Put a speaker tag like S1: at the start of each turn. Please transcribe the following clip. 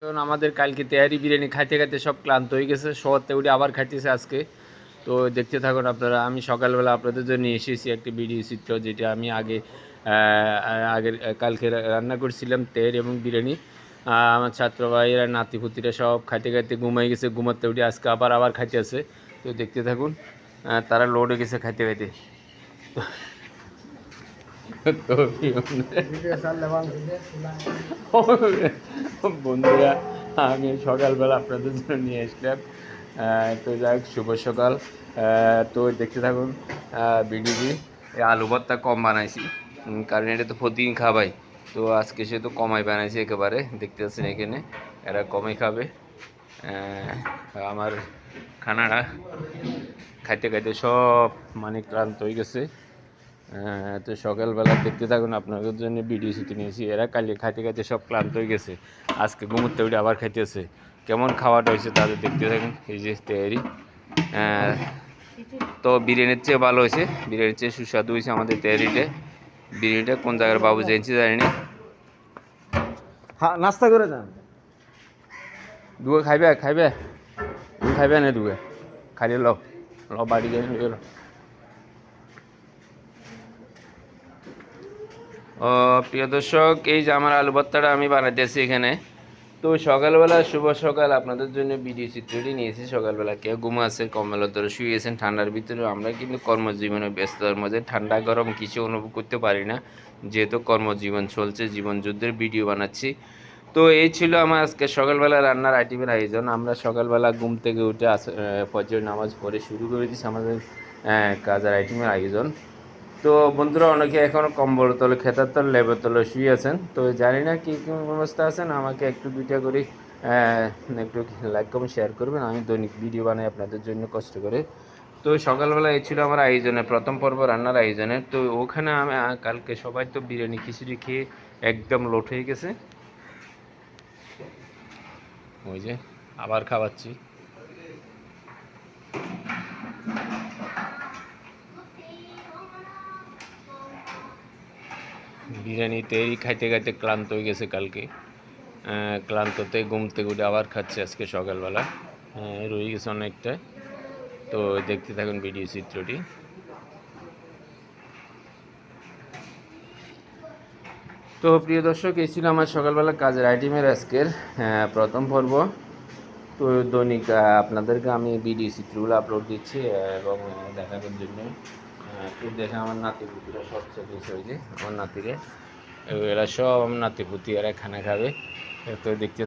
S1: কারণ আমাদের কালকে তেহারি বিরিয়ানি খাইতে খাইতে সব ক্লান্ত হয়ে গেছে, শহরতে উঠে আবার খাইতেছে আজকে। তো দেখতে থাকুন আপনারা। আমি সকালবেলা আপনাদের জন্য এসেছি একটি ভিডিও চিত্র, যেটা আমি আগের কালকে রান্না করছিলাম তেহারি এবং বিরিয়ানি। আমার ছাত্র ভাইয়েরা নাতিপুতিরা সব খাইতে খাইতে ঘুমাই গেছে, ঘুমাতে উঠে আজকে আবার খাইতে আছে। তো দেখতে থাকুন, তারা লোড হয়ে গেছে খাইতে খাইতে। তো বন্ধুরা, আমি সকালবেলা আপনাদের জন্য নিয়ে আসলাম। তো যাই হোক, শুভ সকাল। তো দেখতে থাকুন ভিডিওটি। আলু ভর্তা কম বানাইছি, কারণ এটা তো প্রতিদিন খাবাই। তো আজকে সে তো কমাই বানাইছি একেবারে, দেখতে পাচ্ছেন এখানে এরা কমই খাবে। আমার খানাটা খাইতে খাইতে সব মানে ক্লান্ত হয়ে গেছে। তো সকালবেলা দেখতে থাকুন, আপনাদের জন্য ভিডিও শুতে নিয়েছি। এরা কালি খাইতে খাইতে সব ক্লান্ত হয়ে গেছে, আজকে ঘুমোতে উঠে আবার খাইতেছে। কেমন খাওয়াটা হয়েছে তাদের দেখতে থাকুন। এই যে তৈরি, তো বিরিয়ানির চেয়ে ভালো হয়েছে, বিরিয়ানির চেয়ে সুস্বাদু হয়েছে আমাদের তৈরিটা। বিরিয়ানিটা কোন জায়গার বাবু জেনেছি জানি না।
S2: হ্যাঁ, নাস্তা করে যান।
S1: দুয়ে খাইবে তুমি খাইবে না দুয়ে খাইলে ল বাড়ি যাই লো। ও প্রিয় দর্শক, এই যে আমার আলু ভর্তাটা আমি বানাইতেছি এখানে। তো সকালবেলা শুভ সকাল, আপনাদের জন্য ভিডিও চিত্রটি নিয়েছি। সকালবেলা কেউ ঘুমো আছেন, কম্বলের ধরে শুয়েছেন ঠান্ডার ভিতরে। আমরা কিন্তু কর্মজীবনে ব্যস্ততার মাঝে ঠান্ডা গরম কিছু অনুভব করতে পারি না, যেহেতু কর্মজীবন চলছে, জীবন যুদ্ধের ভিডিও বানাচ্ছি। তো এই ছিল আমার আজকে সকালবেলা রান্নার আইটেমের আয়োজন। আমরা সকালবেলা ঘুম থেকে উঠে ফজর নামাজ পড়ে শুরু করে দিচ্ছি আমাদের কাজের আইটেমের আয়োজন। তো বন্ধুরা, অনেকে এখনও কম্বল তলে, খেতার তলে, লেবের তলে শুয়ে আছেন। তো জানি না কী কী অবস্থা আছেন, আমাকে একটু দুইটা করে একটু লাইক কমেন্ট শেয়ার করবেন। আমি দৈনিক ভিডিও বানাই আপনাদের জন্য কষ্ট করে। তো সকালবেলা এই ছিল আমার আয়োজনে প্রথম পর্ব রান্নার আয়োজনে। তো ওখানে আমি কালকে সবাই তো বিরিয়ানি খিচুড়ি খেয়ে একদম লোট হয়ে গেছে। ওই যে আবার খাওয়াচ্ছি। বিরিয়ানি তৈরি খাইতে খাইতে ক্লান্ত হয়ে গেছে কালকে। ক্লান্ততে ঘুম থেকে উঠে আবার খাচ্ছে আজকে সকালবেলা। রয়ে গেছে অনেকটা। তো দেখতে থাকুন ভিডিও চিত্রটি। তো প্রিয় দর্শক, এই ছিল আমার সকালবেলা কাজের আইটেমের আজকের প্রথম পর্ব। তো দৈনিক আপনাদেরকে আমি ভিডিও চিত্রগুলো আপলোড দিচ্ছি এবং দেখানোর জন্য। তো দেখে আমার নাতিপুতিরা সবচেয়ে বেশি হয়েছে, আমার নাতিরে এরা সব আমার নাতিপুতি, এরা খানা খাবে। তো দেখতে